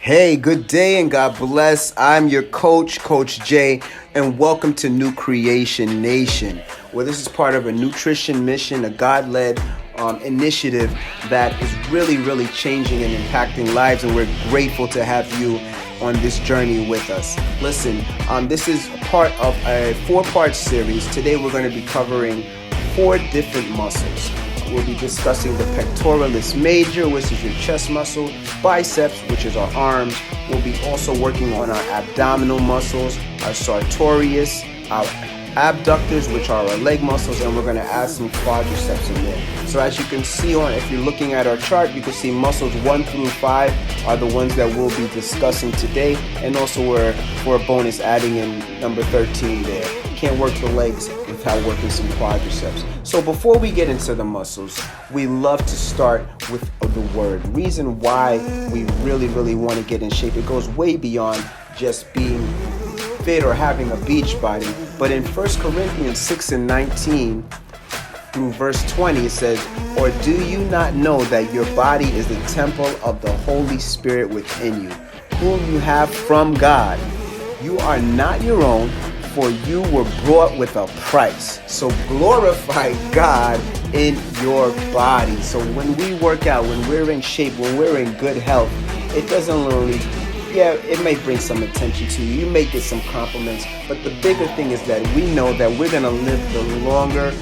Hey, good day and God bless. I'm your coach, Coach Jay, and welcome to NuCreation Nation, where this is part of a nutrition mission, a God-led initiative that is really changing and impacting lives, and we're grateful to have you on this journey with us. Listen, this is part of a 4-part series. Today we're going to be covering 4 different muscles. We'll be discussing the pectoralis major, which is your chest muscle, biceps, which is our arms. We'll be also working on our abdominal muscles, our sartorius, our abductors, which are our leg muscles, and we're going to add some quadriceps in there. So as you can see if you're looking at our chart, you can see muscles 1 through 5 are the ones that we'll be discussing today, and also we're for a bonus adding in number 13 there. Can't work the legs without working some quadriceps. So before we get into the muscles, we love to start with the word. Reason why we really want to get in shape, it goes way beyond just being fit or having a beach body. But in 1 Corinthians 6:19 through verse 20, it says, "Or do you not know that your body is the temple of the Holy Spirit within you, whom you have from God? You are not your own, for you were bought with a price." So glorify God in your body. So when we work out, when we're in shape, when we're in good health, it doesn't only, it may bring some attention to you. You may get some compliments, but the bigger thing is that we know that we're going to live the longer,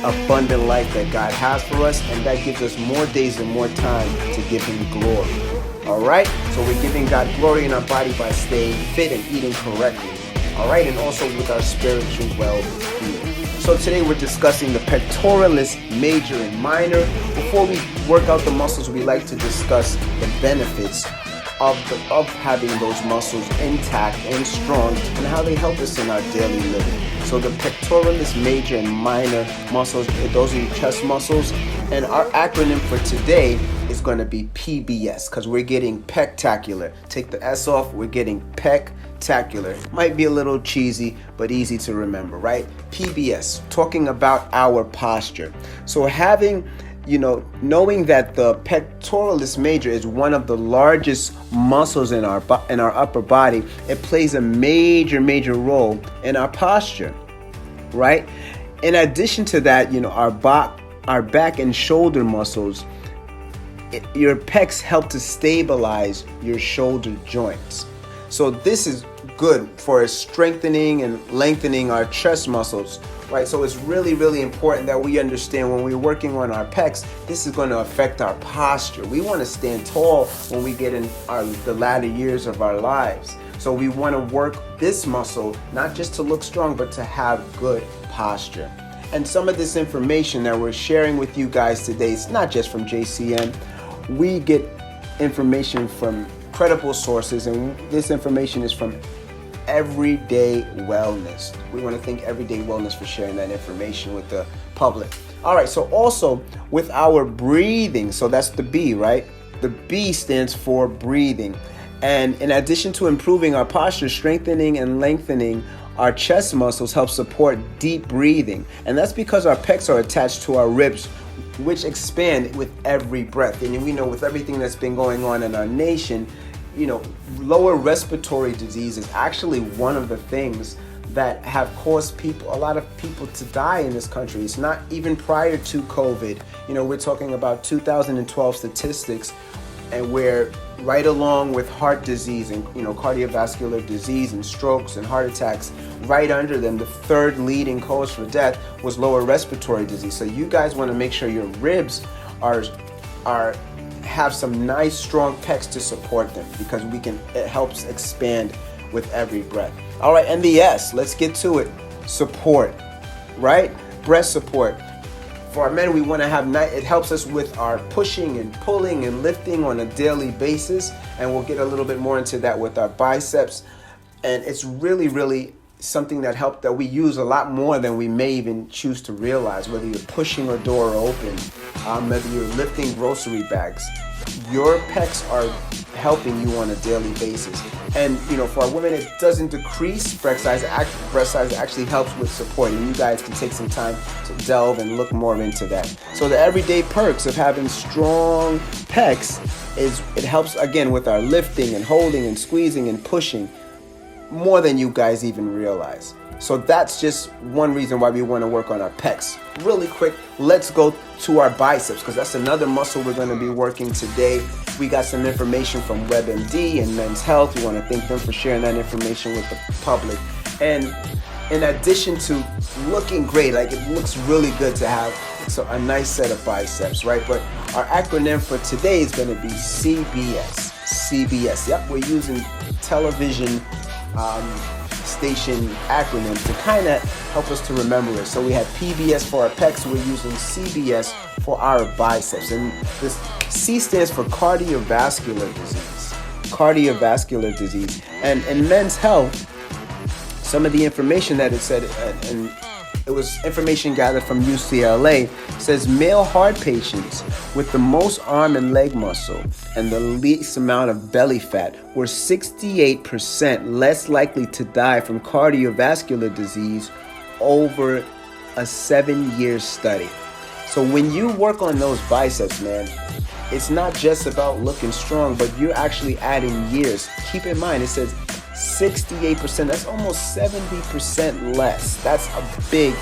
abundant life that God has for us, and that gives us more days and more time to give Him glory. All right? So we're giving God glory in our body by staying fit and eating correctly. All right, and also with our spiritual well-being. So today we're discussing the pectoralis major and minor. Before we work out the muscles, we like to discuss the benefits of having those muscles intact and strong and how they help us in our daily living. So the pectoralis major and minor muscles, those are your chest muscles. And our acronym for today is going to be PBS, because we're getting pectacular. Take the S off, we're getting pectacular. Might be a little cheesy, but easy to remember, right? PBS, talking about our posture. So knowing that the pectoralis major is one of the largest muscles in our upper body, it plays a major role in our posture, right? In addition to that, our back and shoulder muscles, your pecs help to stabilize your shoulder joints. So this is good for strengthening and lengthening our chest muscles, right? So it's really important that we understand when we're working on our pecs, this is going to affect our posture. We want to stand tall when we get in the latter years of our lives. So we want to work this muscle, not just to look strong, but to have good posture. And some of this information that we're sharing with you guys today, it's not just from JCN. We get information from credible sources, and this information is from Everyday Wellness. We want to thank Everyday Wellness for sharing that information with the public. All right, so also with our breathing, so that's the B, right? The B stands for breathing. And in addition to improving our posture, strengthening and lengthening our chest muscles help support deep breathing. And that's because our pecs are attached to our ribs, which expand with every breath. And we know with everything that's been going on in our nation, lower respiratory disease is actually one of the things that have caused a lot of people to die in this country. It's not even prior to COVID. We're talking about 2012 statistics, and we're right along with heart disease and cardiovascular disease and strokes and heart attacks. Right under them, the third leading cause for death was lower respiratory disease. So you guys want to make sure your ribs have some nice strong pecs to support them, because it helps expand with every breath. All right, and the S, let's get to it. Support, right? Breast support. For our men, we want to have it helps us with our pushing and pulling and lifting on a daily basis, and we'll get a little bit more into that with our biceps. And it's really something that we use a lot more than we may even choose to realize. Whether you're pushing a door open, whether you're lifting grocery bags, your pecs are helping you on a daily basis. And for our women, it doesn't decrease breast size. Breast size actually helps with support, and you guys can take some time to delve and look more into that. So the everyday perks of having strong pecs is it helps again with our lifting and holding and squeezing and pushing more than you guys even realize. So that's just one reason why we want to work on our pecs. Really quick, let's go to our biceps, because that's another muscle we're going to be working today. We got some information from WebMD and Men's Health. We want to thank them for sharing that information with the public. And in addition to looking great, like it looks really good to have a nice set of biceps, right? But our acronym for today is going to be CBS. CBS. Yep, we're using television station acronym to kind of help us to remember it. So we have PBS for our pecs, we're using CBS for our biceps. And this C stands for cardiovascular disease. Cardiovascular disease. And in Men's Health, some of the information that it said, and it was information gathered from UCLA, says male heart patients with the most arm and leg muscle and the least amount of belly fat were 68% less likely to die from cardiovascular disease over a 7-year study. So when you work on those biceps, man, it's not just about looking strong, but you're actually adding years. Keep in mind, it says 68%, that's almost 70% less. That's a big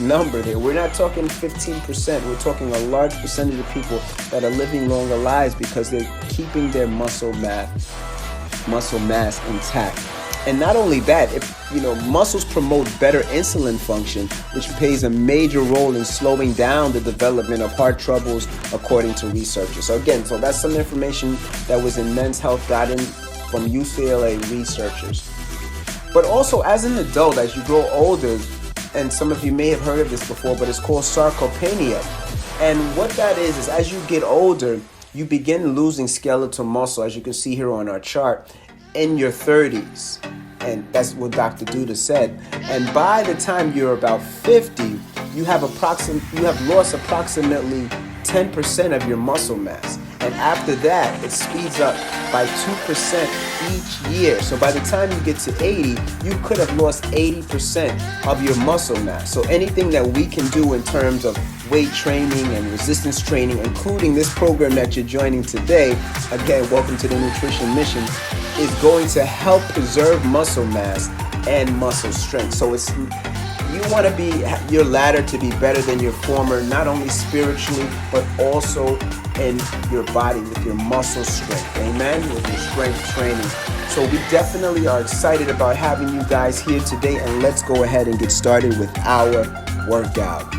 number there. We're not talking 15%. We're talking a large percentage of people that are living longer lives because they're keeping their muscle mass intact. And not only that, muscles promote better insulin function, which plays a major role in slowing down the development of heart troubles, according to researchers. So that's some information that was in Men's Health gotten from UCLA researchers. But also, as an adult, as you grow older, and some of you may have heard of this before, but it's called sarcopenia. And what that is as you get older, you begin losing skeletal muscle, as you can see here on our chart, in your 30s. And that's what Dr. Duda said. And by the time you're about 50, you have lost approximately 10% of your muscle mass. And after that, it speeds up by 2% each year. So by the time you get to 80, you could have lost 80% of your muscle mass. So anything that we can do in terms of weight training and resistance training, including this program that you're joining today, again, welcome to the NuCreation Mission, is going to help preserve muscle mass and muscle strength. So you want to be your latter to be better than your former, not only spiritually, but also in your body with your muscle strength. Amen? With your strength training. So we definitely are excited about having you guys here today, and let's go ahead and get started with our workout.